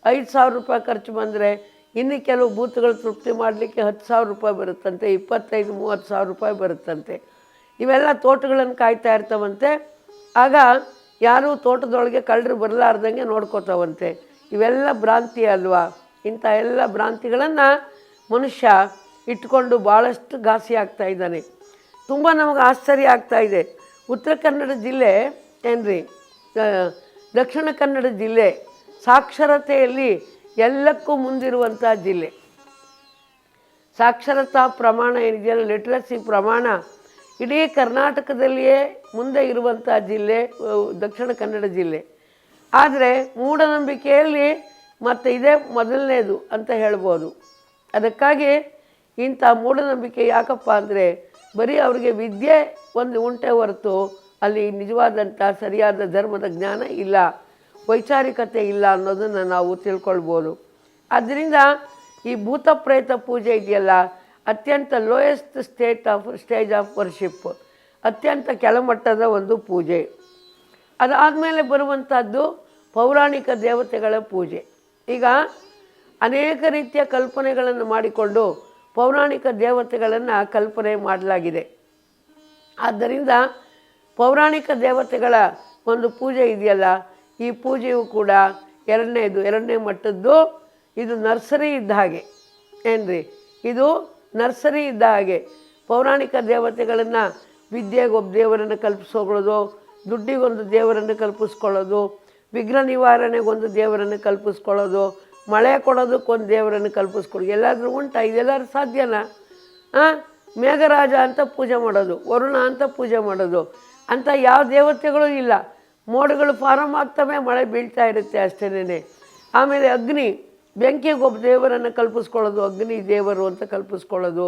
5,000 ರೂಪಾಯಿ ಖರ್ಚು ಬಂದರೆ ಇನ್ನು ಕೆಲವು ಭೂತಗಳು ತೃಪ್ತಿ ಮಾಡಲಿಕ್ಕೆ 10,000 ರೂಪಾಯಿ ಬರುತ್ತಂತೆ, 25,000-30,000 ರೂಪಾಯಿ ಬರುತ್ತಂತೆ. ಇವೆಲ್ಲ ತೋಟಗಳನ್ನು ಕಾಯ್ತಾ ಇರ್ತಾವಂತೆ. ಆಗ ಯಾರೂ ತೋಟದೊಳಗೆ ಕಳ್ಳರು ಬರಲಾರ್ದಂಗೆ ನೋಡ್ಕೋತಾವಂತೆ. ಇವೆಲ್ಲ ಭ್ರಾಂತಿ ಅಲ್ವಾ? ಇಂಥ ಎಲ್ಲ ಭ್ರಾಂತಿಗಳನ್ನು ಮನುಷ್ಯ ಇಟ್ಕೊಂಡು ಭಾಳಷ್ಟು ಘಾಸಿ ಆಗ್ತಾ ಇದ್ದಾನೆ. ತುಂಬ ನಮಗೆ ಆಶ್ಚರ್ಯ ಆಗ್ತಾಯಿದೆ. ಉತ್ತರ ಕನ್ನಡ ಜಿಲ್ಲೆ ಏನ್ರಿ, ದಕ್ಷಿಣ ಕನ್ನಡ ಜಿಲ್ಲೆ ಸಾಕ್ಷರತೆಯಲ್ಲಿ ಎಲ್ಲಕ್ಕೂ ಮುಂದಿರುವಂಥ ಜಿಲ್ಲೆ. ಸಾಕ್ಷರತಾ ಪ್ರಮಾಣ ಏನಿದೆಯಲ್ಲ, ಲಿಟ್ರಸಿ ಪ್ರಮಾಣ, ಇಡೀ ಕರ್ನಾಟಕದಲ್ಲಿಯೇ ಮುಂದೆ ಇರುವಂಥ ಜಿಲ್ಲೆ ದಕ್ಷಿಣ ಕನ್ನಡ ಜಿಲ್ಲೆ. ಆದರೆ ಮೂಢನಂಬಿಕೆಯಲ್ಲಿ ಮತ್ತು ಇದೇ ಮೊದಲನೇದು ಅಂತ ಹೇಳ್ಬೋದು. ಅದಕ್ಕಾಗಿ ಇಂಥ ಮೂಢನಂಬಿಕೆ ಯಾಕಪ್ಪ ಅಂದರೆ ಬರೀ ಅವರಿಗೆ ವಿದ್ಯೆ ಒಂದು ಉಂಟೆ ಹೊರತು ಅಲ್ಲಿ ನಿಜವಾದಂಥ ಸರಿಯಾದ ಧರ್ಮದ ಜ್ಞಾನ ಇಲ್ಲ, ವೈಚಾರಿಕತೆ ಇಲ್ಲ ಅನ್ನೋದನ್ನು ನಾವು ತಿಳ್ಕೊಳ್ಬೋದು. ಆದ್ದರಿಂದ ಈ ಭೂತ ಪ್ರೇತ ಪೂಜೆ ಇದೆಯಲ್ಲ, ಅತ್ಯಂತ ಲೋಯೆಸ್ಟ್ ಸ್ಟೇಜ್ ಆಫ್ ವರ್ಷಿಪ್, ಅತ್ಯಂತ ಕೆಳಮಟ್ಟದ ಒಂದು ಪೂಜೆ. ಅದಾದಮೇಲೆ ಬರುವಂಥದ್ದು ಪೌರಾಣಿಕ ದೇವತೆಗಳ ಪೂಜೆ. ಈಗ ಅನೇಕ ರೀತಿಯ ಕಲ್ಪನೆಗಳನ್ನು ಮಾಡಿಕೊಂಡು ಪೌರಾಣಿಕ ದೇವತೆಗಳನ್ನು ಕಲ್ಪನೆ ಮಾಡಲಾಗಿದೆ. ಆದ್ದರಿಂದ ಪೌರಾಣಿಕ ದೇವತೆಗಳ ಒಂದು ಪೂಜೆ ಇದೆಯಲ್ಲ, ಈ ಪೂಜೆಯು ಕೂಡ ಎರಡನೇ ಮಟ್ಟದ್ದು. ಇದು ನರ್ಸರಿ ಇದ್ದ ಹಾಗೆ ಏನ್ರಿ, ಇದು ನರ್ಸರಿ ಇದ್ದ ಹಾಗೆ. ಪೌರಾಣಿಕ ದೇವತೆಗಳನ್ನು ವಿದ್ಯೆಗೊಬ್ಬ ದೇವರನ್ನು ಕಲ್ಪಿಸ್ಕೊಳ್ಳೋದು, ದುಡ್ಡಿಗೊಂದು ದೇವರನ್ನು ಕಲ್ಪಿಸ್ಕೊಳ್ಳೋದು, ವಿಘ್ನ ನಿವಾರಣೆಗೊಂದು ದೇವರನ್ನು ಕಲ್ಪಿಸ್ಕೊಳ್ಳೋದು, ಮಳೆ ಕೊಡೋದಕ್ಕೊಂದು ದೇವರನ್ನು ಕಲ್ಪಿಸ್ಕೊಳ್ಳೋದು, ಎಲ್ಲಾದರೂ ಉಂಟಾ? ಇದೆಲ್ಲರೂ ಸಾಧ್ಯನಾ? ಮೇಘರಾಜ ಅಂತ ಪೂಜೆ ಮಾಡೋದು, ವರುಣ ಅಂತ ಪೂಜೆ ಮಾಡೋದು, ಅಂತ ಯಾವ ದೇವತೆಗಳು ಇಲ್ಲ. ಮೋಡಗಳು ಫಾರಮ್ ಆಗ್ತವೆ, ಮಳೆ ಬೀಳ್ತಾ ಇರುತ್ತೆ ಅಷ್ಟೇನೆ. ಆಮೇಲೆ ಅಗ್ನಿ, ಬೆಂಕಿಗೊಬ್ಬ ದೇವರನ್ನು ಕಲ್ಪಿಸ್ಕೊಳ್ಳೋದು, ಅಗ್ನಿ ದೇವರು ಅಂತ ಕಲ್ಪಿಸ್ಕೊಳ್ಳೋದು,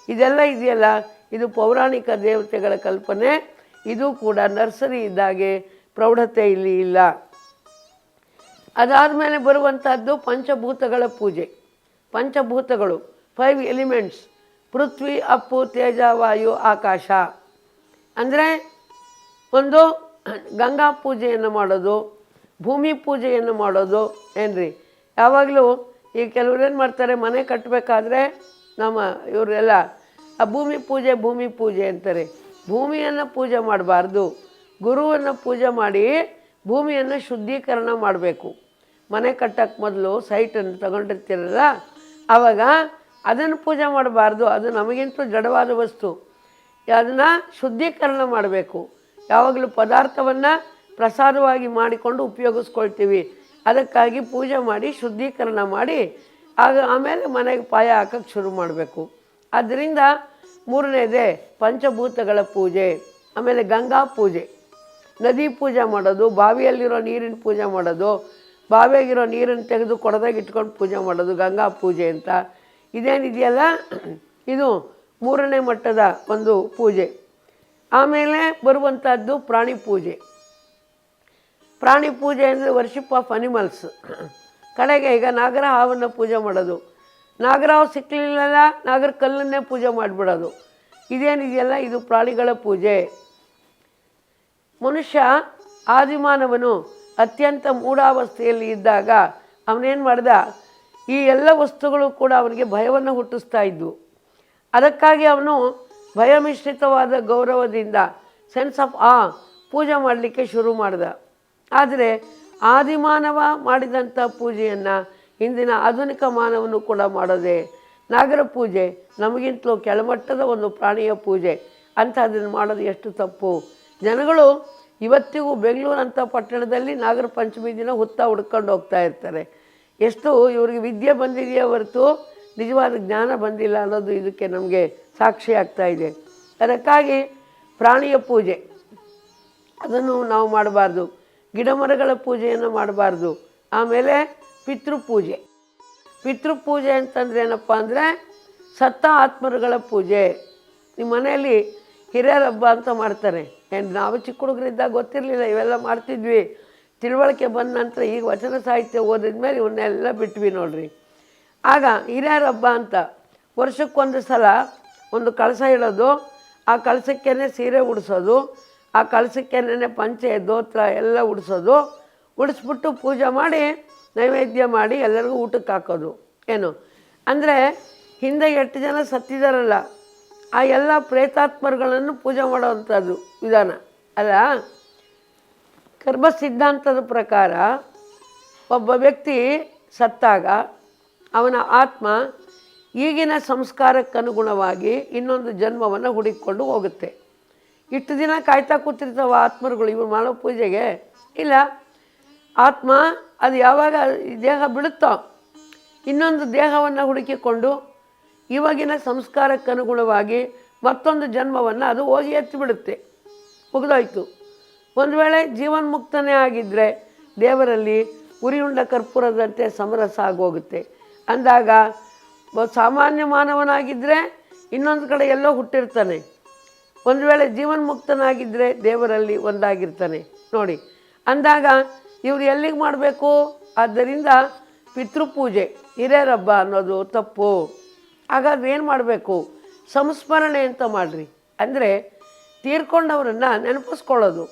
ಇದೆಲ್ಲ ಇದೆಯಲ್ಲ, ಇದು ಪೌರಾಣಿಕ ದೇವತೆಗಳ ಕಲ್ಪನೆ. ಇದು ಕೂಡ ನರ್ಸರಿ ಇದ್ದಾಗೆ, ಪ್ರೌಢತೆ ಇಲ್ಲಿ ಇಲ್ಲ. ಅದಾದಮೇಲೆ ಬರುವಂಥದ್ದು ಪಂಚಭೂತಗಳ ಪೂಜೆ. ಪಂಚಭೂತಗಳು 5 ಎಲಿಮೆಂಟ್ಸ್, ಪೃಥ್ವಿ, ಅಪ್ಪು, ತೇಜ, ವಾಯು, ಆಕಾಶ. ಅಂದರೆ ಒಂದು ಗಂಗಾ ಪೂಜೆಯನ್ನು ಮಾಡೋದು, ಭೂಮಿ ಪೂಜೆಯನ್ನು ಮಾಡೋದು ಏನ್ರಿ. ಯಾವಾಗಲೂ ಈಗ ಕೆಲವ್ರು ಏನು ಮಾಡ್ತಾರೆ, ಮನೆ ಕಟ್ಟಬೇಕಾದ್ರೆ ಇವರೆಲ್ಲ ಭೂಮಿ ಪೂಜೆ ಅಂತಾರೆ. ಭೂಮಿಯನ್ನು ಪೂಜೆ ಮಾಡಬಾರ್ದು, ಗುರುವನ್ನು ಪೂಜೆ ಮಾಡಿ ಭೂಮಿಯನ್ನು ಶುದ್ಧೀಕರಣ ಮಾಡಬೇಕು. ಮನೆ ಕಟ್ಟಕ್ಕೆ ಮೊದಲು ಸೈಟನ್ನು ತಗೊಂಡಿರ್ತೀರಲ್ಲ, ಆವಾಗ ಅದನ್ನು ಪೂಜೆ ಮಾಡಬಾರ್ದು. ಅದು ನಮಗಿಂತೂ ಜಡವಾದ ವಸ್ತು, ಅದನ್ನು ಶುದ್ಧೀಕರಣ ಮಾಡಬೇಕು. ಯಾವಾಗಲೂ ಪದಾರ್ಥವನ್ನು ಪ್ರಸಾದವಾಗಿ ಮಾಡಿಕೊಂಡು ಉಪಯೋಗಿಸ್ಕೊಳ್ತೀವಿ. ಅದಕ್ಕಾಗಿ ಪೂಜೆ ಮಾಡಿ ಶುದ್ಧೀಕರಣ ಮಾಡಿ ಆಮೇಲೆ ಮನೆಗೆ ಪಾಯ ಹಾಕಕ್ಕೆ ಶುರು ಮಾಡಬೇಕು. ಆದ್ದರಿಂದ ಮೂರನೇದೇ ಪಂಚಭೂತಗಳ ಪೂಜೆ. ಆಮೇಲೆ ಗಂಗಾ ಪೂಜೆ, ನದಿ ಪೂಜೆ ಮಾಡೋದು, ಬಾವಿಯಲ್ಲಿರೋ ನೀರಿನ ಪೂಜೆ ಮಾಡೋದು, ಬಾವಿಯಾಗಿರೋ ನೀರನ್ನು ತೆಗೆದು ಕೊಡದಾಗ ಇಟ್ಕೊಂಡು ಪೂಜೆ ಮಾಡೋದು ಗಂಗಾ ಪೂಜೆ ಅಂತ. ಇದೇನಿದೆಯಲ್ಲ, ಇದು ಮೂರನೇ ಮಟ್ಟದ ಒಂದು ಪೂಜೆ. ಆಮೇಲೆ ಬರುವಂಥದ್ದು ಪ್ರಾಣಿ ಪೂಜೆ. ಪ್ರಾಣಿ ಪೂಜೆ ಅಂದರೆ ವರ್ಷಿಪ್ ಆಫ್ ಅನಿಮಲ್ಸ್. ಕಡೆಗೆ ಈಗ ನಾಗರ ಹಾವನ್ನು ಪೂಜೆ ಮಾಡೋದು, ನಾಗರ ಹಾವು ಸಿಕ್ಕಲಿಲ್ಲ, ನಾಗರ ಕಲ್ಲನ್ನೇ ಪೂಜೆ ಮಾಡಿಬಿಡೋದು. ಇದೇನಿದೆಯಲ್ಲ, ಇದು ಪ್ರಾಣಿಗಳ ಪೂಜೆ. ಮನುಷ್ಯ ಆದಿಮಾನವನು ಅತ್ಯಂತ ಮೂಢಾವಸ್ಥೆಯಲ್ಲಿ ಇದ್ದಾಗ ಅವನೇನು ಮಾಡ್ದ, ಈ ಎಲ್ಲ ವಸ್ತುಗಳು ಕೂಡ ಅವನಿಗೆ ಭಯವನ್ನು ಹುಟ್ಟಿಸ್ತಾ ಇದ್ವು. ಅದಕ್ಕಾಗಿ ಅವನು ಭಯಮಿಶ್ರಿತವಾದ ಗೌರವದಿಂದ ಸೆನ್ಸ್ ಆಫ್ ಪೂಜೆ ಮಾಡಲಿಕ್ಕೆ ಶುರು ಮಾಡ್ದ. ಆದರೆ ಆದಿಮಾನವ ಮಾಡಿದಂಥ ಪೂಜೆಯನ್ನು ಇಂದಿನ ಆಧುನಿಕ ಮಾನವನು ಕೂಡ ಮಾಡೋದೆ. ನಾಗರ ಪೂಜೆ ನಮಗಿಂತಲೂ ಕೆಳಮಟ್ಟದ ಒಂದು ಪ್ರಾಣಿಯ ಪೂಜೆ ಅಂತ, ಅದನ್ನು ಮಾಡೋದು ಎಷ್ಟು ತಪ್ಪು. ಜನಗಳು ಇವತ್ತಿಗೂ ಬೆಂಗಳೂರಂಥ ಪಟ್ಟಣದಲ್ಲಿ ನಾಗರ ಪಂಚಮಿ ದಿನ ಹುಡ್ಕೊಂಡು ಹೋಗ್ತಾ ಇರ್ತಾರೆ. ಎಷ್ಟು ಇವ್ರಿಗೆ ವಿದ್ಯೆ ಬಂದಿದೆಯೇ ಹೊರತು ನಿಜವಾದ ಜ್ಞಾನ ಬಂದಿಲ್ಲ ಅನ್ನೋದು ಇದಕ್ಕೆ ನಮಗೆ ಸಾಕ್ಷಿ ಆಗ್ತಾ ಇದೆ. ಅದಕ್ಕಾಗಿ ಪ್ರಾಣಿಯ ಪೂಜೆ ಅದನ್ನು ನಾವು ಮಾಡಬಾರ್ದು. ಗಿಡಮರಗಳ ಪೂಜೆಯನ್ನು ಮಾಡಬಾರ್ದು. ಆಮೇಲೆ ಪಿತೃಪೂಜೆ. ಪಿತೃಪೂಜೆ ಅಂತಂದರೆ ಏನಪ್ಪ ಅಂದರೆ ಸತ್ತ ಆತ್ಮರುಗಳ ಪೂಜೆ. ನಿಮ್ಮ ಮನೆಯಲ್ಲಿ ಹಿರಿಯರ ಹಬ್ಬ ಅಂತ ಮಾಡ್ತಾರೆ. ಏನು ನಾವು ಚಿಕ್ಕ ಹುಡುಗರಿದ್ದಾಗ ಗೊತ್ತಿರಲಿಲ್ಲ, ಇವೆಲ್ಲ ಮಾಡ್ತಿದ್ವಿ. ತಿಳುವಳಿಕೆ ಬಂದ ನಂತರ ಈಗ ವಚನ ಸಾಹಿತ್ಯ ಓದಿದ ಮೇಲೆ ಇವನ್ನೆಲ್ಲ ಬಿಟ್ವಿ ನೋಡ್ರಿ. ಆಗ ಹಿರಿಯರ ಹಬ್ಬ ಅಂತ ವರ್ಷಕ್ಕೊಂದು ಸಲ ಒಂದು ಕಳಶ ಇಡೋದು, ಆ ಕಳಶಕ್ಕೇ ಸೀರೆ ಉಡಿಸೋದು, ಆ ಕಳಶಕ್ಕೇನೆ ಪಂಚೆ ದೋತ್ರ ಎಲ್ಲ ಉಡಿಸೋದು, ಉಡಿಸ್ಬಿಟ್ಟು ಪೂಜೆ ಮಾಡಿ ನೈವೇದ್ಯ ಮಾಡಿ ಎಲ್ಲರಿಗೂ ಊಟಕ್ಕೆ ಹಾಕೋದು. ಏನು ಅಂದರೆ ಹಿಂದೆ 8 ಜನ ಸತ್ತಿದಾರಲ್ಲ, ಆ ಎಲ್ಲ ಪ್ರೇತಾತ್ಮರುಗಳನ್ನು ಪೂಜೆ ಮಾಡೋವಂಥದ್ದು ವಿಧಾನ ಅಲ್ಲ. ಕರ್ಮ ಸಿದ್ಧಾಂತದ ಪ್ರಕಾರ ಒಬ್ಬ ವ್ಯಕ್ತಿ ಸತ್ತಾಗ ಅವನ ಆತ್ಮ ಈಗಿನ ಸಂಸ್ಕಾರಕ್ಕನುಗುಣವಾಗಿ ಇನ್ನೊಂದು ಜನ್ಮವನ್ನು ಹುಡುಕಿಕೊಂಡು ಹೋಗುತ್ತೆ. ಇಷ್ಟು ದಿನ ಕಾಯ್ತಾ ಕೂತಿರ್ತಾವ ಆತ್ಮರುಗಳು ಇವ್ರು ಮಾಡೋ ಪೂಜೆಗೆ? ಇಲ್ಲ. ಆತ್ಮ ಅದು ಯಾವಾಗ ಈ ದೇಹ ಬಿಡುತ್ತೋ ಇನ್ನೊಂದು ದೇಹವನ್ನು ಹುಡುಕಿಕೊಂಡು ಇವಾಗಿನ ಸಂಸ್ಕಾರಕ್ಕನುಗುಣವಾಗಿ ಮತ್ತೊಂದು ಜನ್ಮವನ್ನು ಅದು ಹೋಗಿ ಎತ್ತಿಬಿಡುತ್ತೆ, ಮುಗಿದೋಯ್ತು. ಒಂದು ವೇಳೆ ಜೀವನ್ಮುಕ್ತನೇ ಆಗಿದ್ದರೆ ದೇವರಲ್ಲಿ ಉರಿಯುಂಡ ಕರ್ಪೂರದಂತೆ ಸಮರಸ ಆಗೋಗುತ್ತೆ. ಅಂದಾಗ ಸಾಮಾನ್ಯ ಮಾನವನಾಗಿದ್ದರೆ ಇನ್ನೊಂದು ಕಡೆ ಎಲ್ಲೋ ಹುಟ್ಟಿರ್ತಾನೆ, ಒಂದು ವೇಳೆ ಜೀವನ್ಮುಕ್ತನಾಗಿದ್ದರೆ ದೇವರಲ್ಲಿ ಒಂದಾಗಿರ್ತಾನೆ ನೋಡಿ. ಅಂದಾಗ ಇವರು ಎಲ್ಲಿಗೆ ಮಾಡಬೇಕು? ಆದ್ದರಿಂದ ಪಿತೃಪೂಜೆ, ಹಿರಿಯರ ಹಬ್ಬ ಅನ್ನೋದು ತಪ್ಪು. ಹಾಗಾದ್ರೆ ಏನು ಮಾಡಬೇಕು? ಸಂಸ್ಮರಣೆ ಅಂತ ಮಾಡಿರಿ. ಅಂದರೆ ತೀರ್ಕೊಂಡವರನ್ನು ನೆನಪಿಸ್ಕೊಳ್ಳೋದು.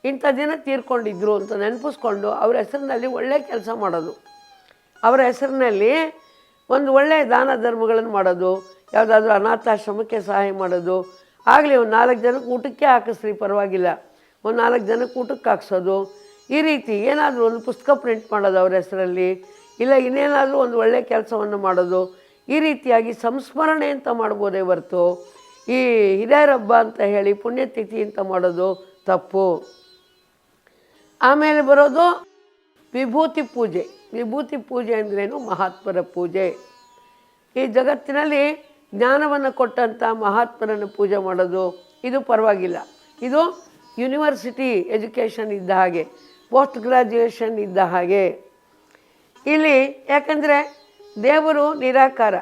ಇಂಥ ದಿನ ತೀರ್ಕೊಂಡಿದ್ರು ಅಂತ ನೆನಪಿಸ್ಕೊಂಡು ಅವ್ರ ಹೆಸರಿನಲ್ಲಿ ಒಳ್ಳೆಯ ಕೆಲಸ ಮಾಡೋದು, ಅವರ ಹೆಸರಿನಲ್ಲಿ ಒಂದು ಒಳ್ಳೆಯ ದಾನ ಧರ್ಮಗಳನ್ನು ಮಾಡೋದು, ಯಾವುದಾದ್ರೂ ಅನಾಥಾಶ್ರಮಕ್ಕೆ ಸಹಾಯ ಮಾಡೋದು. ಆಗಲಿ ಒಂದು 4 ಜನಕ್ಕೆ ಊಟಕ್ಕೆ ಹಾಕಿಸ್ರಿ, ಪರವಾಗಿಲ್ಲ, ಒಂದು 4 ಜನಕ್ಕೆ ಊಟಕ್ಕೆ ಹಾಕ್ಸೋದು. ಈ ರೀತಿ ಏನಾದರೂ ಒಂದು ಪುಸ್ತಕ ಪ್ರಿಂಟ್ ಮಾಡೋದು ಅವ್ರ ಹೆಸರಲ್ಲಿ, ಇಲ್ಲ ಇನ್ನೇನಾದರೂ ಒಂದು ಒಳ್ಳೆಯ ಕೆಲಸವನ್ನು ಮಾಡೋದು. ಈ ರೀತಿಯಾಗಿ ಸಂಸ್ಮರಣೆ ಅಂತ ಮಾಡ್ಬೋದೇ ಹೊರತು ಈ ಹಿರಿಯರ ಹಬ್ಬ ಅಂತ ಹೇಳಿ ಪುಣ್ಯತಿಥಿ ಅಂತ ಮಾಡೋದು ತಪ್ಪು. ಆಮೇಲೆ ಬರೋದು ವಿಭೂತಿ ಪೂಜೆ. ವಿಭೂತಿ ಪೂಜೆ ಅಂದ್ರೇನು? ಮಹಾತ್ಮರ ಪೂಜೆ. ಈ ಜಗತ್ತಿನಲ್ಲಿ ಜ್ಞಾನವನ್ನು ಕೊಟ್ಟಂಥ ಮಹಾತ್ಮರನ್ನು ಪೂಜೆ ಮಾಡೋದು ಇದು ಪರವಾಗಿಲ್ಲ. ಇದು ಯೂನಿವರ್ಸಿಟಿ ಎಜುಕೇಷನ್ ಇದ್ದ ಹಾಗೆ, ಪೋಸ್ಟ್ ಗ್ರ್ಯಾಜುಯೇಷನ್ ಇದ್ದ ಹಾಗೆ. ಇಲ್ಲಿ ಯಾಕಂದರೆ ದೇವರು ನಿರಾಕಾರ,